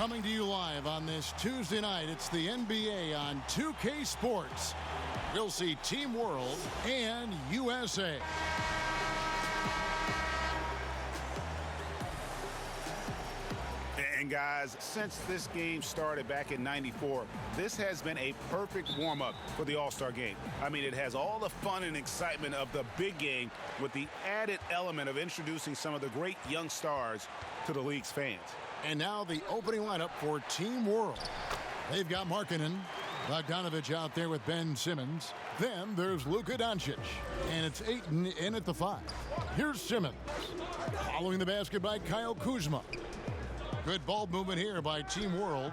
Coming to you live on this Tuesday night, it's the NBA on 2K Sports. We'll see Team World and USA. And guys, since this game started back in '94, this has been a perfect warm-up for the All-Star game. I mean, it has all the fun and excitement of the big game with the added element of introducing some of the great young stars to the league's fans. And now the opening lineup for Team World. They've got Markkanen, Bogdanovic out there with Ben Simmons. Then there's Luka Doncic, and it's Ayton in at the 5. Here's Simmons. Following the basket by Kyle Kuzma. Good ball movement here by Team World.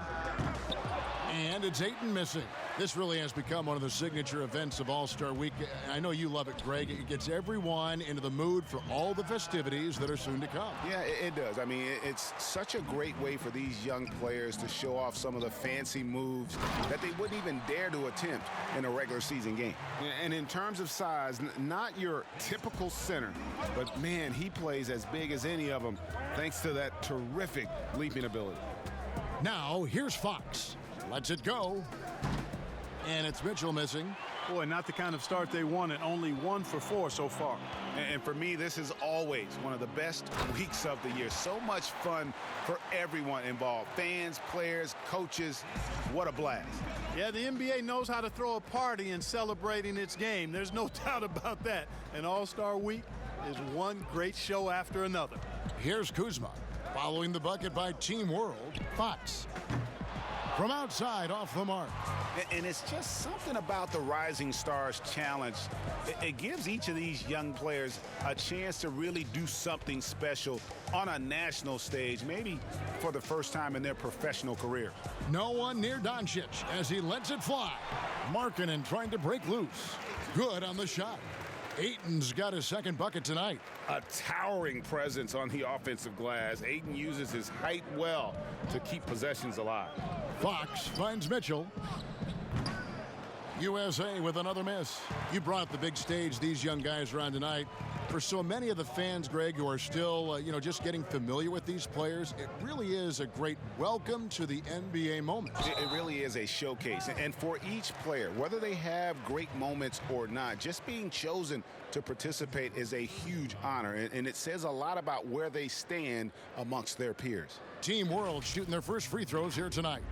And it's Ayton missing. This really has become one of the signature events of All-Star Week. I know you love it, Greg. It gets everyone into the mood for all the festivities that are soon to come. Yeah, it does. I mean, it's such a great way for these young players to show off some of the fancy moves that they wouldn't even dare to attempt in a regular season game. And in terms of size, not your typical center, but man, he plays as big as any of them thanks to that terrific leaping ability. Now, here's Fox. Lets it go. And it's Mitchell missing. Boy, not the kind of start they wanted. Only 1 for 4 so far. And for me, this is always one of the best weeks of the year. So much fun for everyone involved. Fans, players, coaches. What a blast. Yeah, the NBA knows how to throw a party in celebrating its game. There's no doubt about that. And All-Star Week is one great show after another. Here's Kuzma. Following the bucket by Team World, Fox. From outside, off the mark. And it's just something about the Rising Stars Challenge. It gives each of these young players a chance to really do something special on a national stage, maybe for the first time in their professional career. No one near Doncic as he lets it fly. Markkanen trying to break loose. Good on the shot. Ayton's got his second bucket tonight. A towering presence on the offensive glass. Ayton uses his height well to keep possessions alive. Fox finds Mitchell. USA with another miss. You brought the big stage these young guys are on tonight. For so many of the fans, Greg, who are still, just getting familiar with these players, it really is a great welcome to the NBA moment. It really is a showcase. And for each player, whether they have great moments or not, just being chosen to participate is a huge honor. And it says a lot about where they stand amongst their peers. Team World shooting their first free throws here tonight.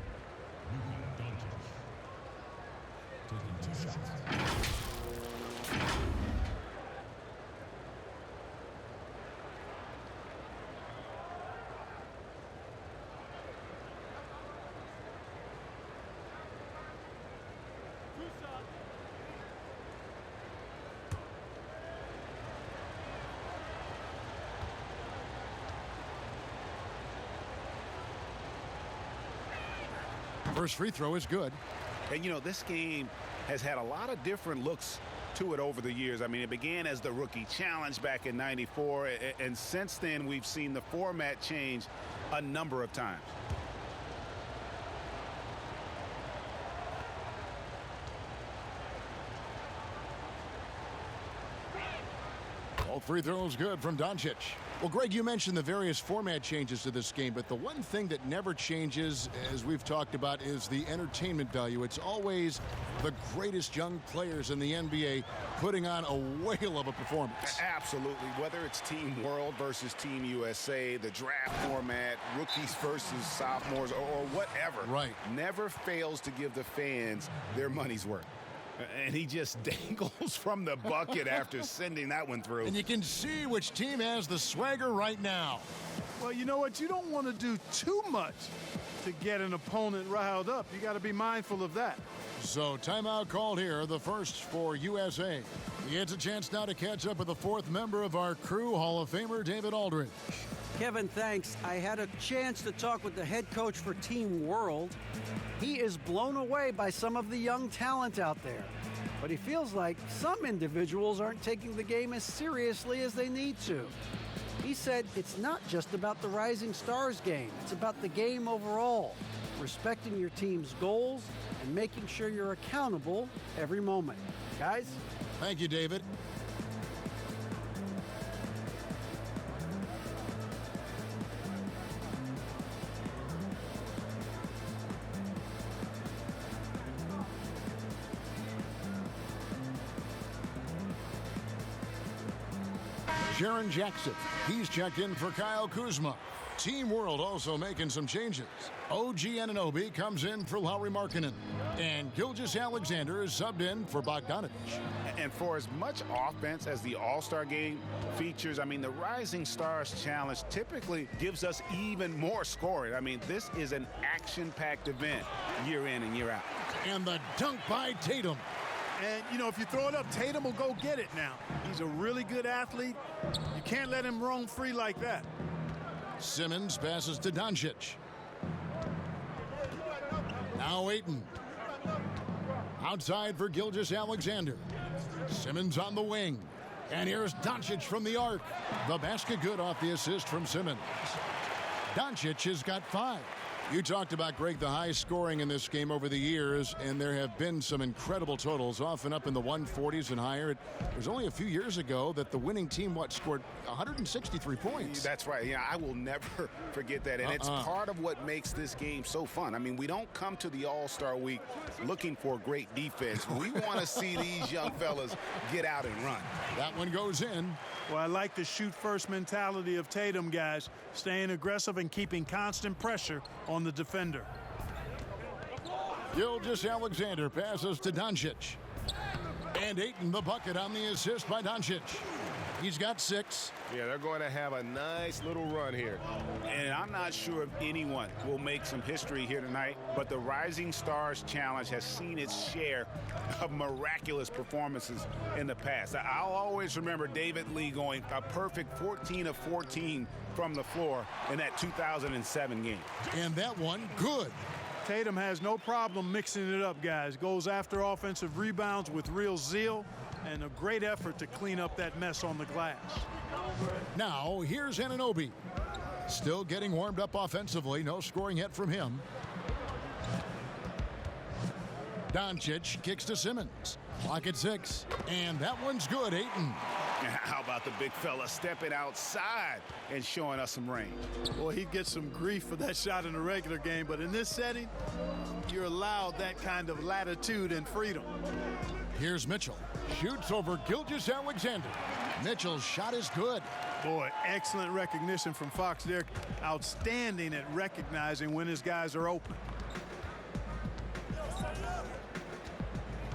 First free throw is good. And, this game has had a lot of different looks to it over the years. I mean, it began as the Rookie Challenge back in '94, and since then we've seen the format change a number of times. All free throws good from Doncic. Well, Greg, you mentioned the various format changes to this game, but the one thing that never changes, as we've talked about, is the entertainment value. It's always the greatest young players in the NBA putting on a whale of a performance. Absolutely. Whether it's Team World versus Team USA, the draft format, rookies versus sophomores, or whatever. Right. Never fails to give the fans their money's worth. And he just dangles from the bucket after sending that one through. And you can see which team has the swagger right now. Well, you know what? You don't want to do too much to get an opponent riled up. You got to be mindful of that. So timeout called here, the first for USA. He gets a chance now to catch up with the fourth member of our crew, Hall of Famer David Aldridge. Kevin, thanks. I had a chance to talk with the head coach for Team World. He is blown away by some of the young talent out there. But he feels like some individuals aren't taking the game as seriously as they need to. He said it's not just about the Rising Stars game. It's about the game overall, respecting your team's goals and making sure you're accountable every moment. Guys? Thank you, David. Jaren Jackson. He's checked in for Kyle Kuzma. Team World also making some changes. OG Anunoby comes in for Lauri Markkanen. And Gilgeous-Alexander is subbed in for Bogdanovic. And for as much offense as the All-Star game features, I mean, the Rising Stars Challenge typically gives us even more scoring. I mean, this is an action-packed event year in and year out. And the dunk by Tatum. And, you know, if you throw it up, Tatum will go get it now. He's a really good athlete. You can't let him roam free like that. Simmons passes to Doncic. Now Ayton. Outside for Gilgeous-Alexander. Simmons on the wing. And here's Doncic from the arc. The basket good off the assist from Simmons. Doncic has got 5. You talked about, Greg, the high scoring in this game over the years, and there have been some incredible totals, often up in the 140s and higher. There's only a few years ago that the winning team, scored 163 points. That's right. Yeah, I will never forget that. And it's part of what makes this game so fun. I mean, we don't come to the All-Star week looking for great defense. We want to see these young fellas get out and run. That one goes in. Well, I like the shoot-first mentality of Tatum, guys, staying aggressive and keeping constant pressure on the defender. Gilgeous-Alexander passes to Doncic. And Ayton the bucket on the assist by Doncic. He's got 6. Yeah, they're going to have a nice little run here. And I'm not sure if anyone will make some history here tonight, but the Rising Stars Challenge has seen its share of miraculous performances in the past. I'll always remember David Lee going a perfect 14 of 14 from the floor in that 2007 game. And that one, good. Tatum has no problem mixing it up, guys. Goes after offensive rebounds with real zeal and a great effort to clean up that mess on the glass. Now, here's Anunoby. Still getting warmed up offensively. No scoring yet from him. Doncic kicks to Simmons. Clock at 6. And that one's good, Ayton. How about the big fella stepping outside and showing us some range? Well, he'd get some grief for that shot in the regular game, but in this setting, you're allowed that kind of latitude and freedom. Here's Mitchell. Shoots over Gilgeous-Alexander. Mitchell's shot is good. Boy, excellent recognition from Fox there. Outstanding at recognizing when his guys are open.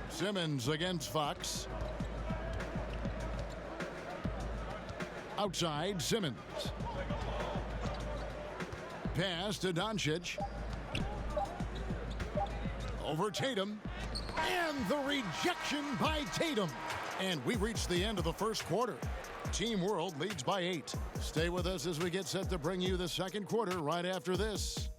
Simmons against Fox. Outside, Simmons. Pass to Doncic. Over Tatum. And the rejection by Tatum. And we reached the end of the first quarter. Team World leads by 8. Stay with us as we get set to bring you the second quarter right after this.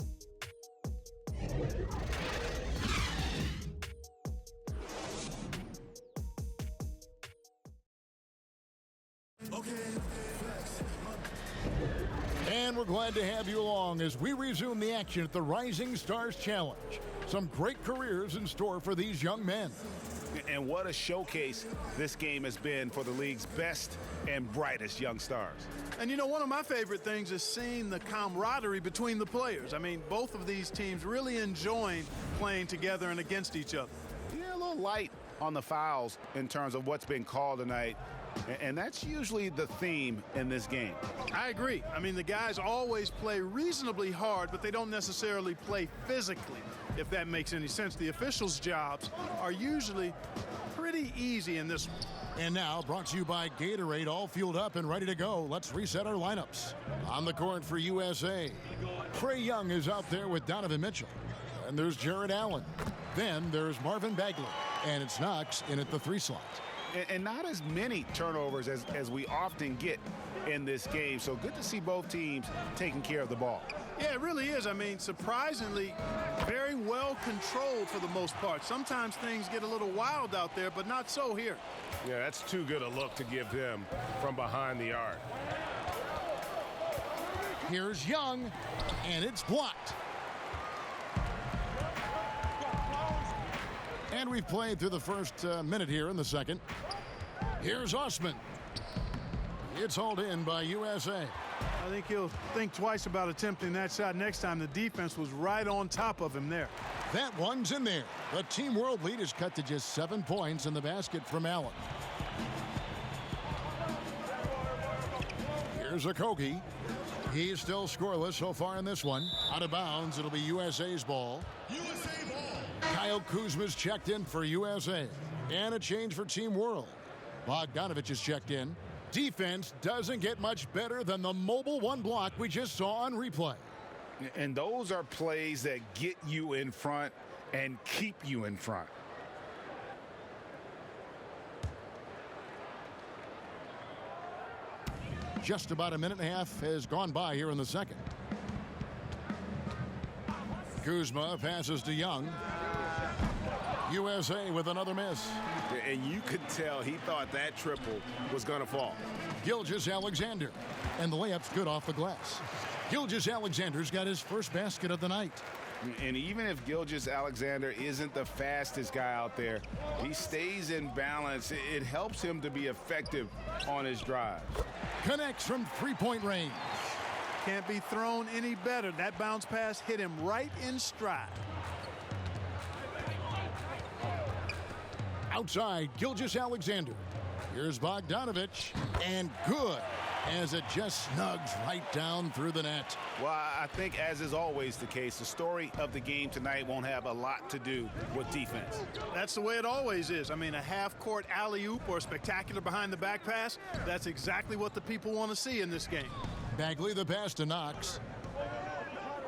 And we're glad to have you along as we resume the action at the Rising Stars Challenge. Some great careers in store for these young men. And what a showcase this game has been for the league's best and brightest young stars. And you know, one of my favorite things is seeing the camaraderie between the players. I mean, both of these teams really enjoying playing together and against each other. Yeah, a little light on the fouls in terms of what's been called tonight. And that's usually the theme in this game. I agree. I mean, the guys always play reasonably hard, but they don't necessarily play physically, if that makes any sense. The officials' jobs are usually pretty easy in this one. And now, brought to you by Gatorade, all fueled up and ready to go. Let's reset our lineups. On the court for USA, Trae Young is out there with Donovan Mitchell. And there's Jared Allen. Then there's Marvin Bagley. And it's Knox in at the 3 slot. And not as many turnovers as we often get in this game. So good to see both teams taking care of the ball. Yeah, it really is. I mean, surprisingly, very well controlled for the most part. Sometimes things get a little wild out there, but not so here. Yeah, that's too good a look to give them from behind the arc. Here's Young, and it's blocked. And we've played through the first minute here in the second. Here's Osman. It's hauled in by USA. I think he'll think twice about attempting that shot next time. The defense was right on top of him there. That one's in there. The Team World lead is cut to just 7 points in the basket from Allen. Here's Okogie. He's still scoreless so far in this one. Out of bounds, it'll be USA's ball. USA ball. Kyle Kuzma's checked in for USA. And a change for Team World. Bogdanovich is checked in. Defense doesn't get much better than the mobile one block we just saw on replay. And those are plays that get you in front and keep you in front. Just about a minute and a half has gone by here in the second. Kuzma passes to Young. USA with another miss. And you could tell he thought that triple was going to fall. Gilgeous-Alexander. And the layup's good off the glass. Gilgeous-Alexander's got his first basket of the night. And even if Gilgeous-Alexander isn't the fastest guy out there, he stays in balance. It helps him to be effective on his drive. Connects from three-point range. Can't be thrown any better. That bounce pass hit him right in stride. Outside, Gilgeous-Alexander. Here's Bogdanovich. And good, as it just snugs right down through the net. Well, I think, as is always the case, the story of the game tonight won't have a lot to do with defense. That's the way it always is. I mean, a half-court alley-oop or a spectacular behind-the-back pass, that's exactly what the people want to see in this game. Bagley the pass to Knox.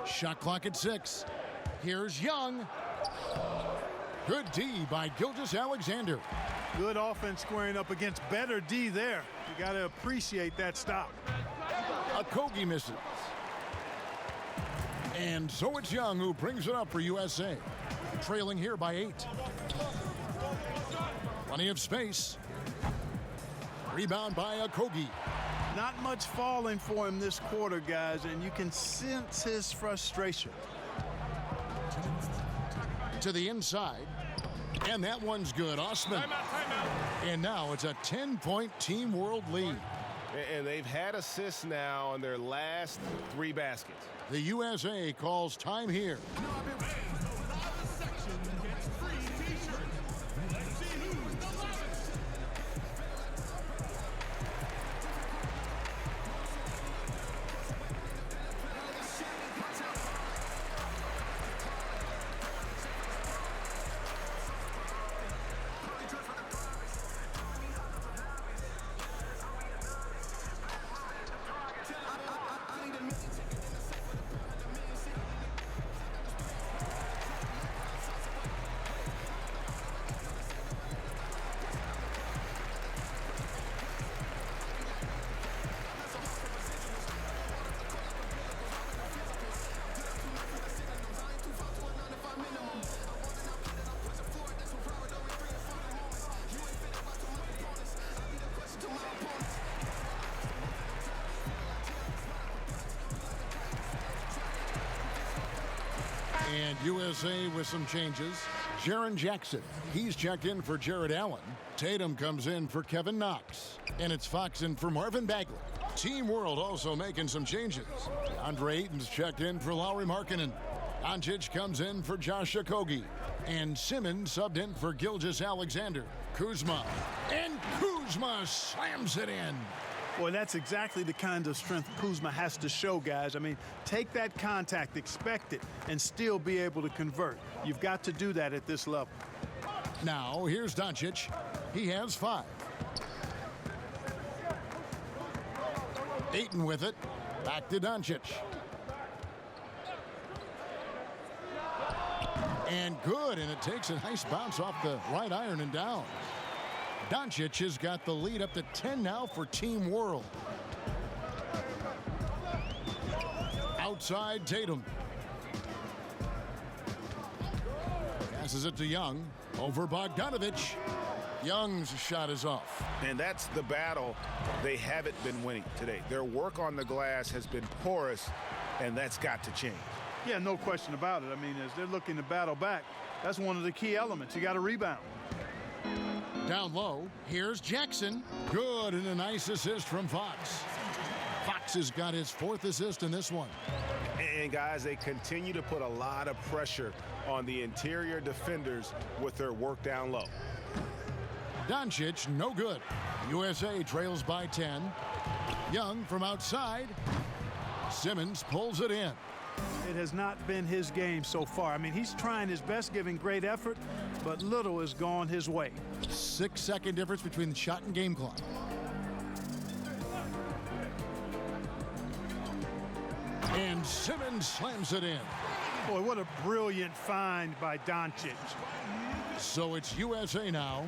Shot clock at 6. Here's Young. Good D by Gilgeous-Alexander. Good offense squaring up against better D there. You got to appreciate that stop. Okogie misses. And so it's Young who brings it up for USA. Trailing here by 8. Plenty of space. Rebound by Okogie. Not much falling for him this quarter, guys, and you can sense his frustration. To the inside. And that one's good. Osman. And now it's a 10-point Team World lead. And they've had assists now on their last 3 baskets. The USA calls time here. And USA with some changes. Jaren Jackson, he's checked in for Jared Allen. Tatum comes in for Kevin Knox. And it's Fox in for Marvin Bagley. Team World also making some changes. Andre Ayton's checked in for Lauri Markkanen. Doncic comes in for Josh Okogie. And Simmons subbed in for Gilgeous-Alexander. Kuzma. And Kuzma slams it in. Boy, that's exactly the kind of strength Kuzma has to show, guys. I mean, take that contact, expect it, and still be able to convert. You've got to do that at this level. Now, here's Doncic. He has 5. Ayton with it. Back to Doncic. And good, and it takes a nice bounce off the right iron and down. Doncic has got the lead up to 10 now for Team World. Outside Tatum. Passes it to Young. Over Bogdanovich. Young's shot is off. And that's the battle they haven't been winning today. Their work on the glass has been porous, and that's got to change. Yeah, no question about it. I mean, as they're looking to battle back, that's one of the key elements. You got to rebound. Down low, here's Jackson. Good, and a nice assist from Fox. Fox has got his 4th assist in this one. And guys, they continue to put a lot of pressure on the interior defenders with their work down low. Doncic, no good. USA trails by 10. Young from outside. Simmons pulls it in. It has not been his game so far. I mean, he's trying his best, giving great effort, but little has gone his way. 6-second difference between the shot and game clock. And Simmons slams it in. Boy, what a brilliant find by Doncic. So it's USA now.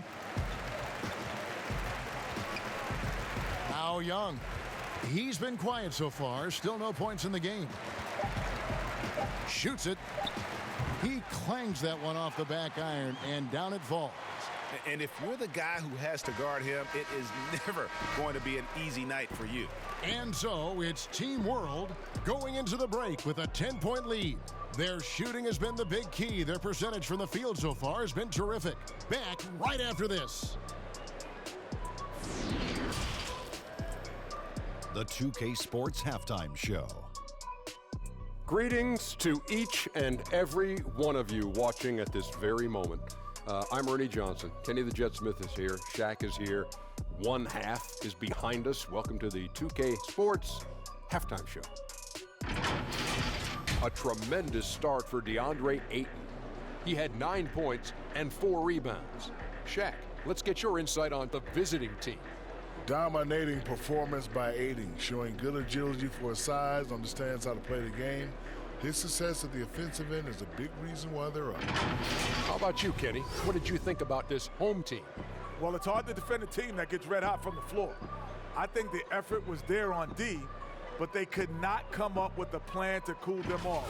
Now Young. He's been quiet so far. Still no points in the game. Shoots it. He clangs that one off the back iron, and down it falls. And if you're the guy who has to guard him, it is never going to be an easy night for you. And so it's Team World going into the break with a 10-point lead. Their shooting has been the big key. Their percentage from the field so far has been terrific. Back right after this. The 2K Sports Halftime Show. Greetings to each and every one of you watching at this very moment. I'm Ernie Johnson. Kenny the Jet Smith is here. Shaq is here. One half is behind us. Welcome to the 2K Sports Halftime Show. A tremendous start for DeAndre Ayton. He had 9 points and 4 rebounds. Shaq, let's get your insight on the visiting team. Dominating performance by Ayton, showing good agility for his size, understands how to play the game. His success at the offensive end is a big reason why they're up. How about you, Kenny? What did you think about this home team? Well, it's hard to defend a team that gets red hot from the floor. I think the effort was there on D, but they could not come up with a plan to cool them off.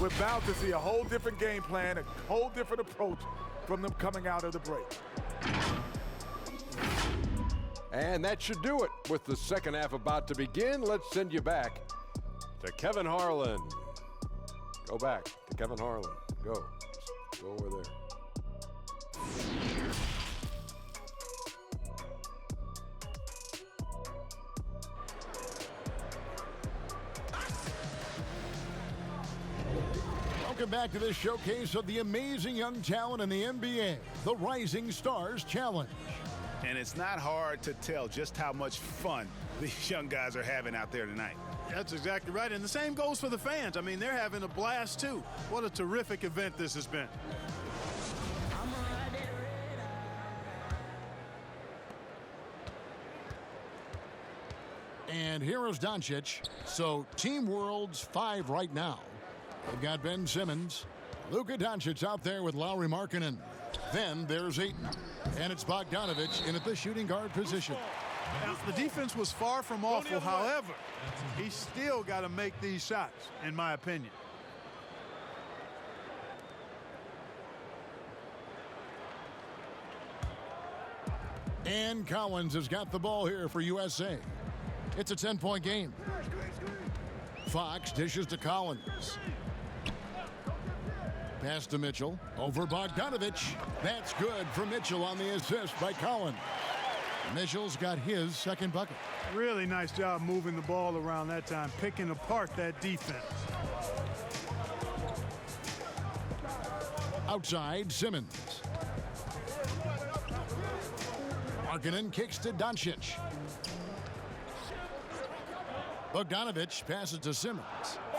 We're bound to see a whole different game plan, a whole different approach from them coming out of the break. And that should do it. With the second half about to begin, let's send you back to Kevin Harlan. Go back to Kevin Harlan. Go. Just go over there. Welcome back to this showcase of the amazing young talent in the NBA, the Rising Stars Challenge. And it's not hard to tell just how much fun these young guys are having out there tonight. That's exactly right. And the same goes for the fans. I mean, they're having a blast, too. What a terrific event this has been. And here is Doncic. So Team World's 5 right now. They've got Ben Simmons. Luka Doncic out there with Lauri Markkanen. Then there's Ayton. And it's Bogdanovic in at the shooting guard position. Now, the defense was far from awful. However, he's still got to make these shots, in my opinion. And Collins has got the ball here for USA. It's a 10-point game. Fox dishes to Collins. Pass to Mitchell. Over Bogdanovic. That's good for Mitchell on the assist by Collins. Mitchell's got his second bucket. Really nice job moving the ball around that time, picking apart that defense. Outside, Simmons. Markkanen kicks to Doncic. Bogdanovic passes to Simmons.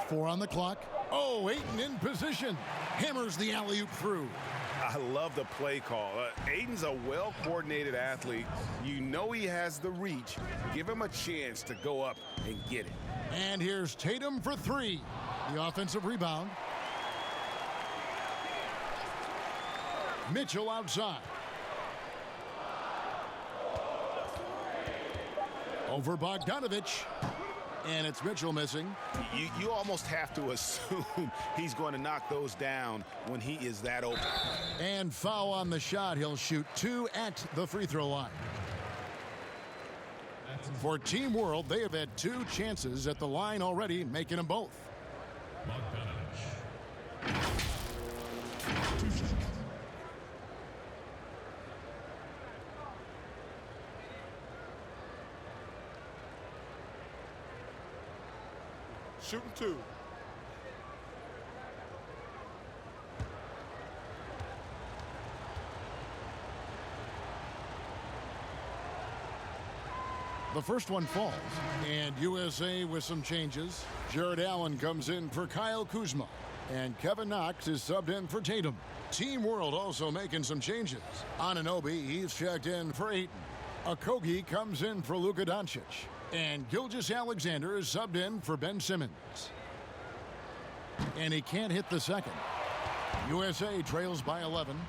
4 on the clock. Oh, Ayton in position. Hammers the alley-oop through. I love the play call. Ayton's a well-coordinated athlete. You know he has the reach. Give him a chance to go up and get it. And here's Tatum for 3. The offensive rebound. Mitchell outside. Over Bogdanovic. And it's Mitchell missing. You almost have to assume he's going to knock those down when he is that open. And foul on the shot. He'll shoot 2 at the free throw line. For Team World, they have had 2 chances at the line already, making them both. Shooting 2. The first one falls. And USA with some changes. Jared Allen comes in for Kyle Kuzma. And Kevin Knox is subbed in for Tatum. Team World also making some changes. Anunoby, he's checked in for Ayton. Okogie comes in for Luka Doncic. And Gilgeous-Alexander is subbed in for Ben Simmons. And he can't hit the second. USA trails by 11.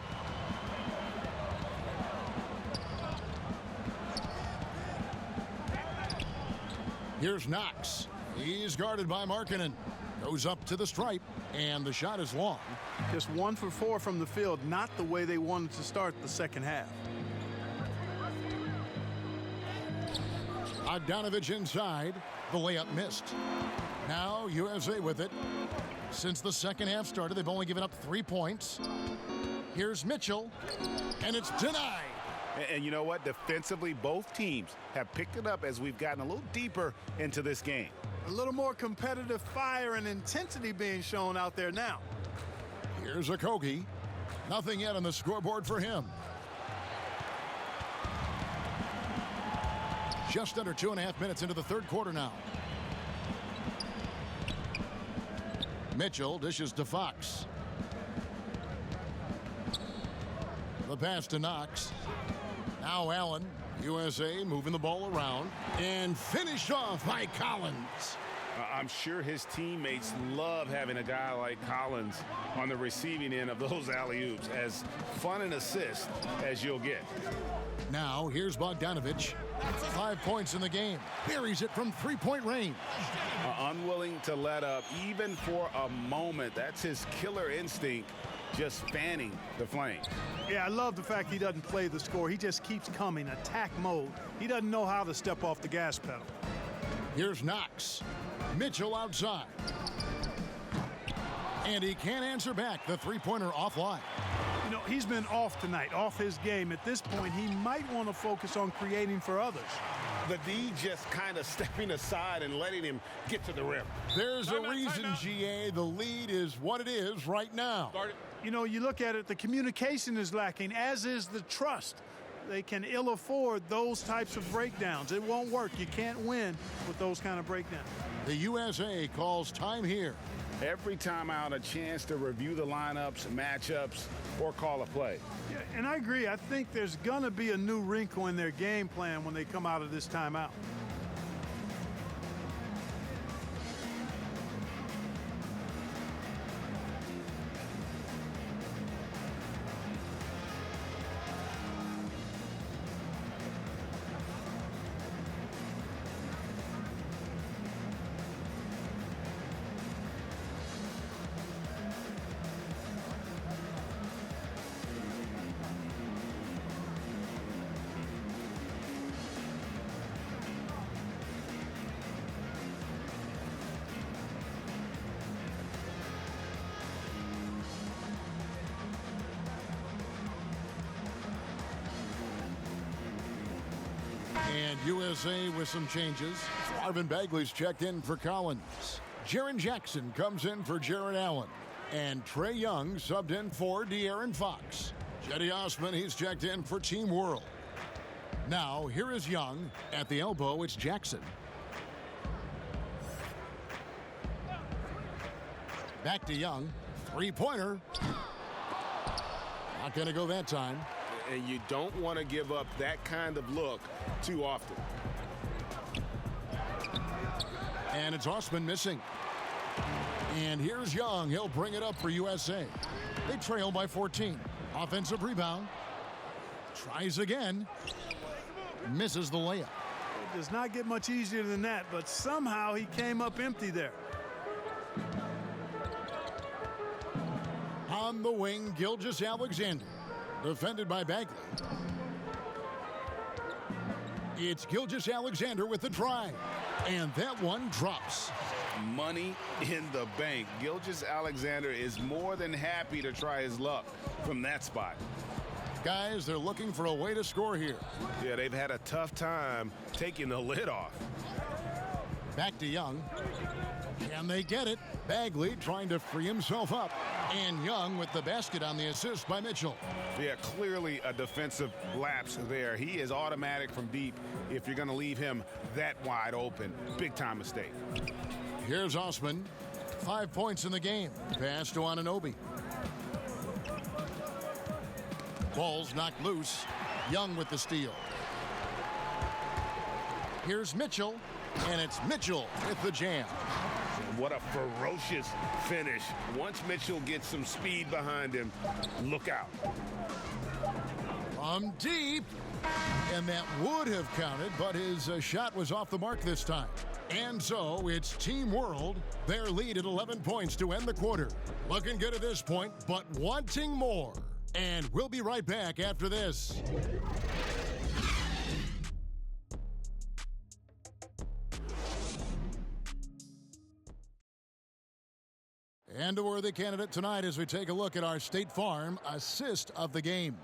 Here's Knox. He's guarded by Markkanen. Goes up to the stripe, and the shot is long. Just 1 for 4 from the field, not the way they wanted to start the second half. Bogdanovich inside. The layup missed. Now USA with it. Since the second half started, they've only given up 3 points. Here's Mitchell, and it's denied. And you know what? Defensively, both teams have picked it up as we've gotten a little deeper into this game. A little more competitive fire and intensity being shown out there now. Here's Okogie. Nothing yet on the scoreboard for him. Just under 2.5 minutes into the third quarter now. Mitchell dishes to Fox. The pass to Knox. Now Allen. USA moving the ball around. And finished off by Collins. I'm sure his teammates love having a guy like Collins on the receiving end of those alley-oops. As fun an assist as you'll get. Now here's Bogdanovich. 5 points in the game. Buries it from 3-point range. Unwilling to let up even for a moment. That's his killer instinct, just fanning the flame. Yeah, I love the fact he doesn't play the score. He just keeps coming, attack mode. He doesn't know how to step off the gas pedal. Here's Knox. Mitchell outside. And he can't answer back. The three-pointer offline. You know, he's been off tonight, off his game. At this point, he might want to focus on creating for others. The D just kind of stepping aside and letting him get to the rim. There's a reason, GA, the lead is what it is right now. You know, you look at it, the communication is lacking, as is the trust. They can ill afford those types of breakdowns. It won't work. You can't win with those kind of breakdowns. The USA calls time here. Every time out, a chance to review the lineups, matchups, or call a play. Yeah, and I agree. I think there's going to be a new wrinkle in their game plan when they come out of this timeout. And USA with some changes. Marvin Bagley's checked in for Collins. Jaren Jackson comes in for Jared Allen. And Trae Young subbed in for De'Aaron Fox. Cedi Osman, he's checked in for Team World. Now, here is Young. At the elbow, it's Jackson. Back to Young. Three-pointer. Not going to go that time. And you don't want to give up that kind of look too often. And it's Osman missing. And here's Young. He'll bring it up for USA. They trail by 14. Offensive rebound. Tries again. Misses the layup. It does not get much easier than that, but somehow he came up empty there. On the wing, Gilgeous-Alexander. Defended by Bagley. It's Gilgeous-Alexander with the try. And that one drops. Money in the bank. Gilgeous-Alexander is more than happy to try his luck from that spot. Guys, they're looking for a way to score here. Yeah, they've had a tough time taking the lid off. Back to Young. Can they get it? Bagley trying to free himself up. And Young with the basket on the assist by Mitchell. Yeah, clearly a defensive lapse there. He is automatic from deep if you're going to leave him that wide open. Big time mistake. Here's Osman. 5 points in the game. Pass to Anunoby. Ball's knocked loose. Young with the steal. Here's Mitchell, and it's Mitchell with the jam. What a ferocious finish. Once Mitchell gets some speed behind him, look out. From deep, and that would have counted, but his shot was off the mark this time. And so it's Team World. Their lead at 11 points to end the quarter. Looking good at this point, but wanting more. And we'll be right back after this. And a worthy candidate tonight as we take a look at our State Farm assist of the game.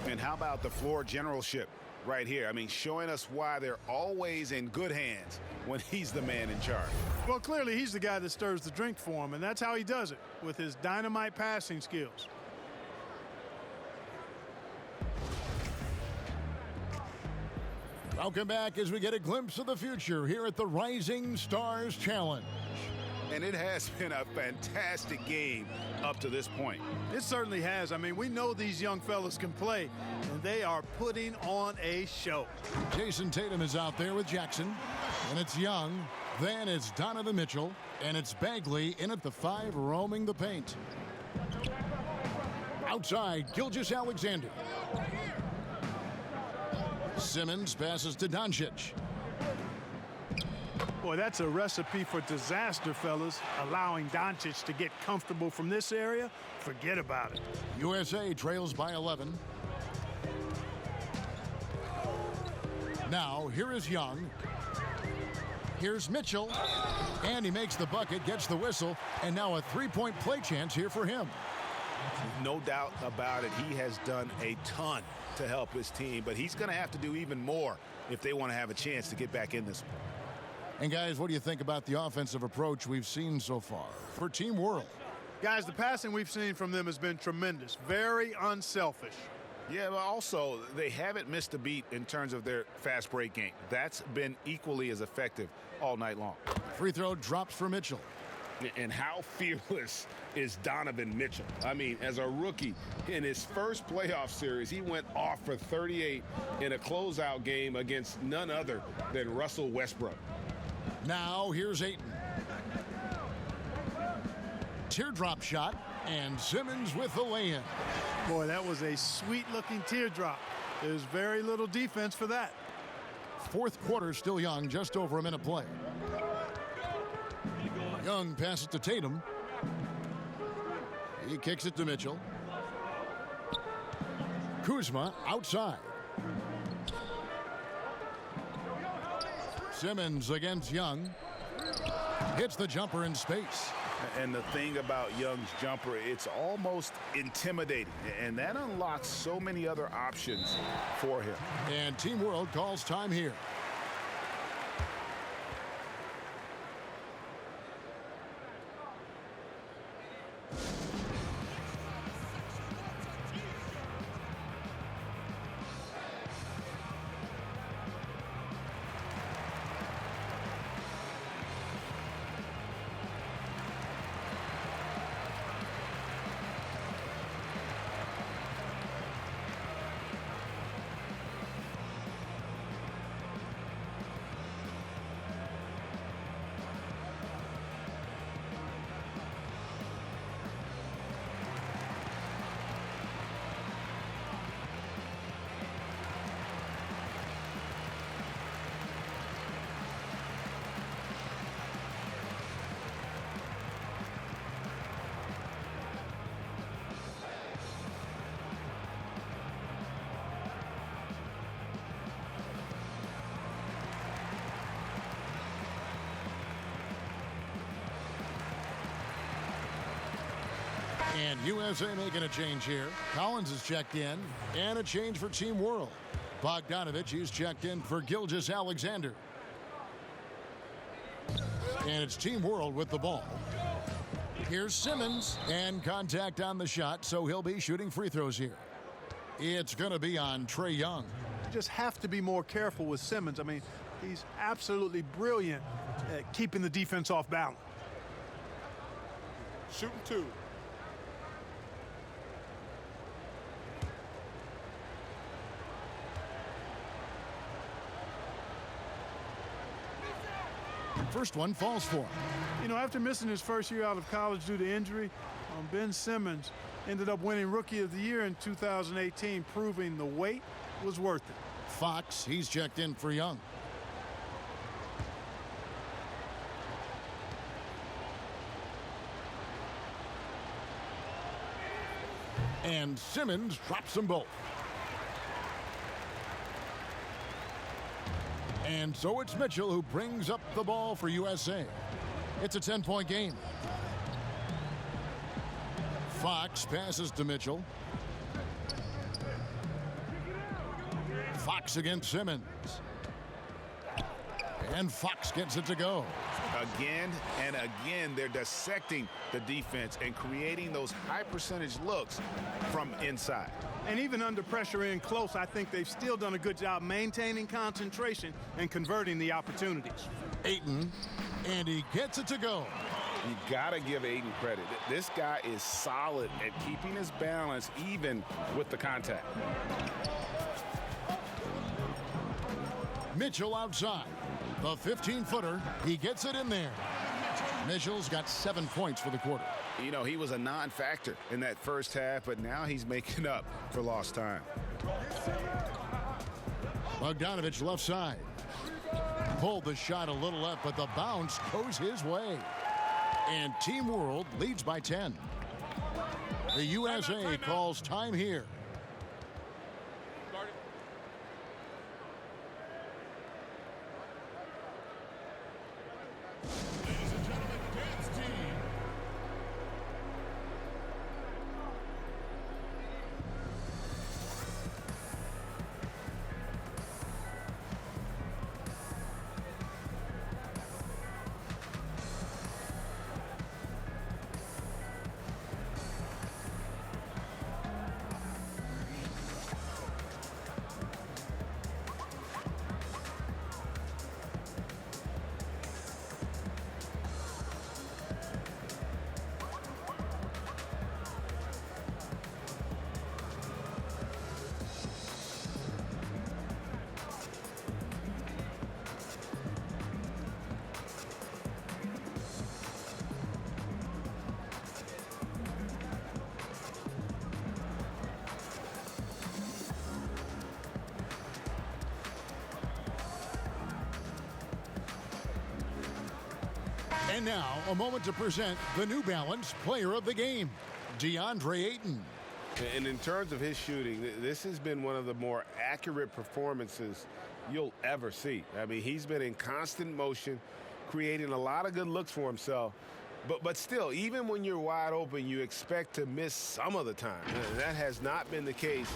And how about the floor generalship right here? I mean, showing us why they're always in good hands when he's the man in charge. Well, clearly he's the guy that stirs the drink for him, and that's how he does it, with his dynamite passing skills. Welcome back as we get a glimpse of the future here at the Rising Stars Challenge. And it has been a fantastic game up to this point. It certainly has. I mean, we know these young fellas can play, and they are putting on a show. Jason Tatum is out there with Jackson, and it's Young. Then it's Donovan Mitchell, and it's Bagley in at the 5 roaming the paint. Outside, Gilgeous-Alexander. Simmons passes to Doncic. Boy, that's a recipe for disaster, fellas. Allowing Doncic to get comfortable from this area, forget about it. USA trails by 11. Now, here is Young. Here's Mitchell. And he makes the bucket, gets the whistle, and now a three-point play chance here for him. No doubt about it. He has done a ton to help his team, but he's going to have to do even more if they want to have a chance to get back in this one. And guys, what do you think about the offensive approach we've seen so far for Team World? Guys, the passing we've seen from them has been tremendous. Very unselfish. Yeah, but also they haven't missed a beat in terms of their fast break game. That's been equally as effective all night long. Free throw drops for Mitchell. And how fearless is Donovan Mitchell? I mean, as a rookie, in his first playoff series, he went off for 38 in a closeout game against none other than Russell Westbrook. Now here's Ayton. Teardrop shot, and Simmons with the lay-in. Boy, that was a sweet-looking teardrop. There's very little defense for that. Fourth quarter still Young, just over a minute play. Young passes to Tatum. He kicks it to Mitchell. Kuzma outside. Simmons against Young. Hits the jumper in space. And the thing about Young's jumper, it's almost intimidating. And that unlocks so many other options for him. And Team World calls time here. And USA making a change here. Collins is checked in, and a change for Team World. Bogdanovich is checked in for Gilgeous-Alexander. And it's Team World with the ball. Here's Simmons, and contact on the shot, so he'll be shooting free throws here. It's going to be on Trae Young. Just have to be more careful with Simmons. I mean, he's absolutely brilliant at keeping the defense off balance. Shooting 2. First one falls for him. You know, after missing his first year out of college due to injury, Ben Simmons ended up winning Rookie of the Year in 2018, proving the wait was worth it. Fox, he's checked in for Young. And Simmons drops them both. And so it's Mitchell who brings up the ball for USA. It's a 10-point game. Fox passes to Mitchell. Fox against Simmons. And Fox gets it to go. Again and again, they're dissecting the defense and creating those high percentage looks from inside. And even under pressure in close, I think they've still done a good job maintaining concentration and converting the opportunities. Ayton, and he gets it to go. You gotta give Ayton credit. This guy is solid at keeping his balance even with the contact. Mitchell outside. The 15-footer, he gets it in there. Mitchell's got 7 points for the quarter. You know, he was a non-factor in that first half, but now he's making up for lost time. Bogdanovich left side. Pulled the shot a little left, but the bounce goes his way. And Team World leads by 10. The USA calls time here. And now, a moment to present the New Balance Player of the Game, DeAndre Ayton. And in terms of his shooting, this has been one of the more accurate performances you'll ever see. I mean, he's been in constant motion, creating a lot of good looks for himself. But still, even when you're wide open, you expect to miss some of the time. And that has not been the case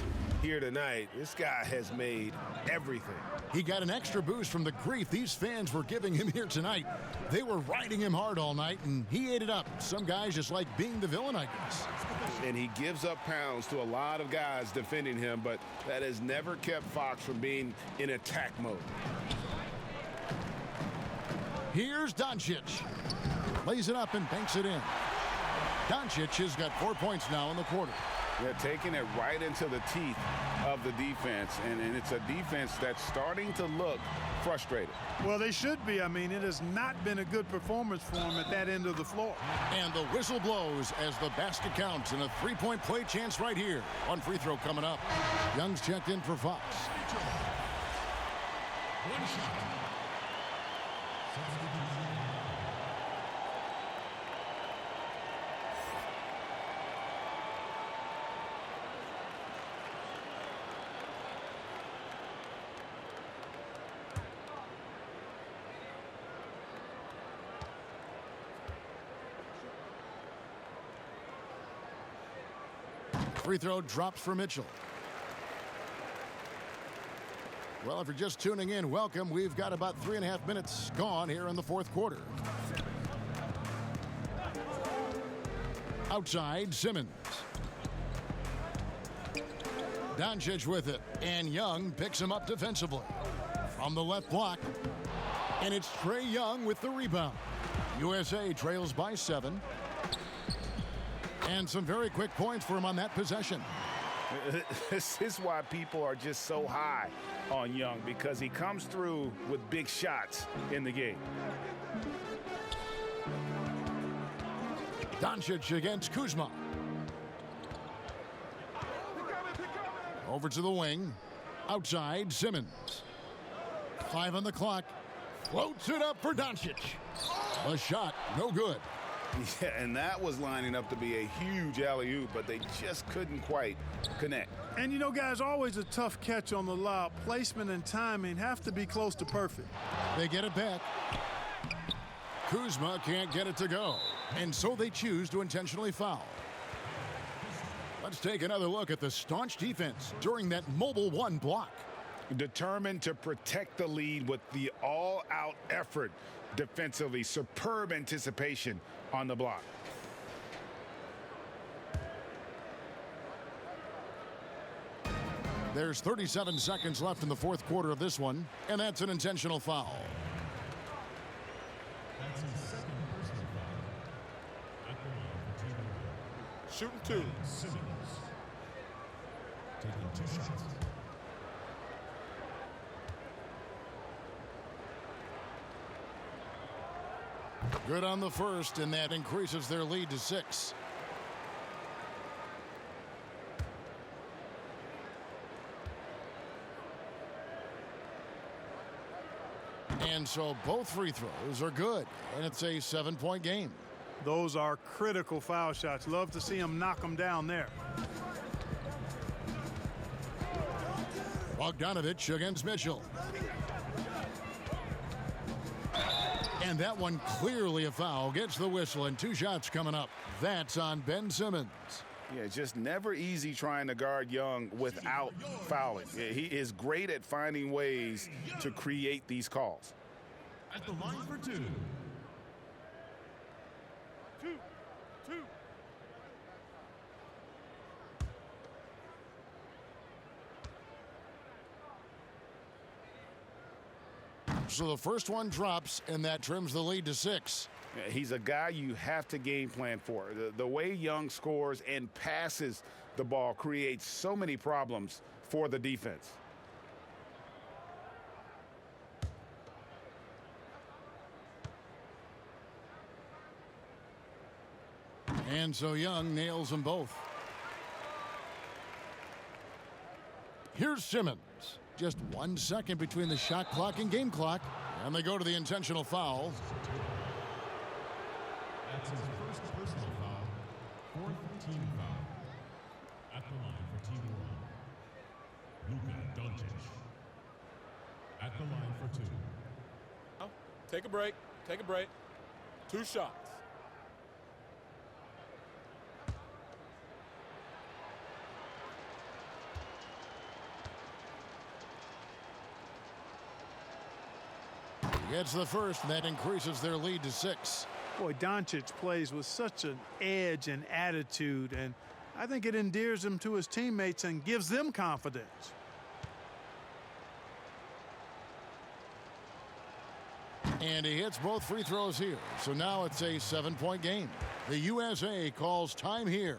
here tonight. This guy has made everything. He got an extra boost from the grief these fans were giving him here tonight. They were riding him hard all night, and he ate it up. Some guys just like being the villain, I guess. And he gives up pounds to a lot of guys defending him, but that has never kept Fox from being in attack mode. Here's Doncic. Lays it up and banks it in. Doncic has got 4 points now in the quarter. They're taking it right into the teeth of the defense, and it's a defense that's starting to look frustrated. Well, they should be. I mean, it has not been a good performance for them at that end of the floor. And the whistle blows as the basket counts, and a three-point play chance right here. One free throw coming up. Young's checked in for Fox. One shot. Free throw drops for Mitchell. Well, if you're just tuning in, welcome. We've got about 3.5 minutes gone here in the fourth quarter. Outside, Simmons. Doncic with it, and Young picks him up defensively. From the left block, and it's Trae Young with the rebound. USA trails by 7. And some very quick points for him on that possession. This is why people are just so high on Young, because he comes through with big shots in the game. Doncic against Kuzma. Over to the wing. Outside, Simmons. 5 on the clock. Floats it up for Doncic. A shot, no good. Yeah, and that was lining up to be a huge alley-oop, but they just couldn't quite connect. And you know, guys, always a tough catch on the lob. Placement and timing have to be close to perfect. They get it back. Kuzma can't get it to go, and so they choose to intentionally foul. Let's take another look at the staunch defense during that mobile 1 block. Determined to protect the lead with the all-out effort defensively. Superb anticipation on the block. There's 37 seconds left in the fourth quarter of this one, and that's an intentional foul. That's his second personal foul. At the line for team. Shooting 2. Simmons. Taking 2 shots. Good on the first, and that increases their lead to 6. And so both free throws are good, and it's a 7-point game. Those are critical foul shots. Love to see him knock them down there. Bogdanovich against Mitchell. And that one clearly a foul. Gets the whistle, and 2 shots coming up. That's on Ben Simmons. Yeah, just never easy trying to guard Young without fouling. Yeah, he is great at finding ways to create these calls. At the line for 2. 2. So the first one drops, and that trims the lead to 6. He's a guy you have to game plan for. The way Young scores and passes the ball creates so many problems for the defense. And so Young nails them both. Here's Simmons. Just 1 second between the shot clock and game clock. And they go to the intentional foul. That's his first personal foul. 4th team foul. At the line for team 1. Luka Doncic. At the line for 2. Oh, take a break. Take a break. 2 shots. Gets the first, and that increases their lead to 6. Boy, Doncic plays with such an edge and attitude, and I think it endears him to his teammates and gives them confidence. And he hits both free throws here. So now it's a 7-point game. The USA calls time here.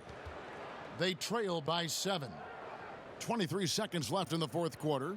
They trail by 7. 23 seconds left in the fourth quarter.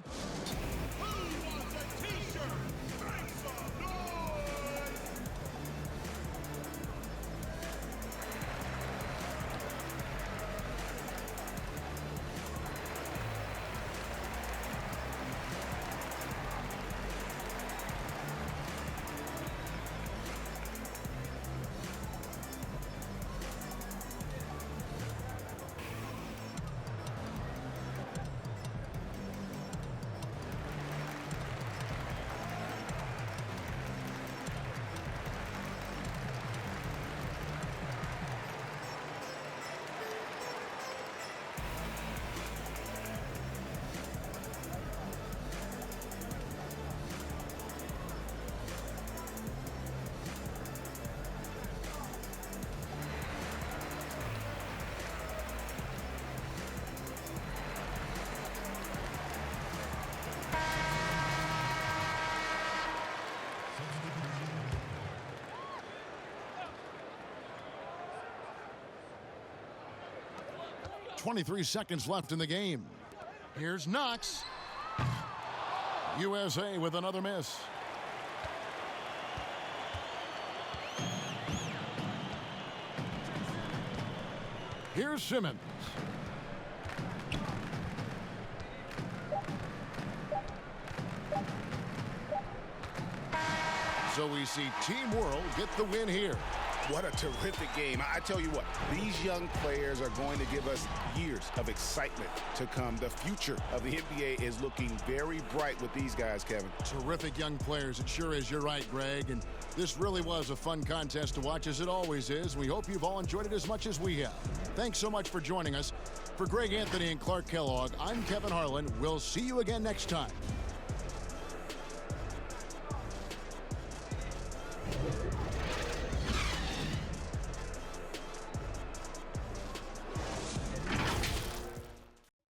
23 seconds left in the game. Here's Knox. USA with another miss. Here's Simmons. So we see Team World get the win here. What a terrific game. I tell you what, these young players are going to give us years of excitement to come. The future of the NBA is looking very bright with these guys, Kevin. Terrific young players. It sure is. You're right, Greg. And this really was a fun contest to watch, as it always is. We hope you've all enjoyed it as much as we have. Thanks so much for joining us. For Greg Anthony and Clark Kellogg, I'm Kevin Harlan. We'll see you again next time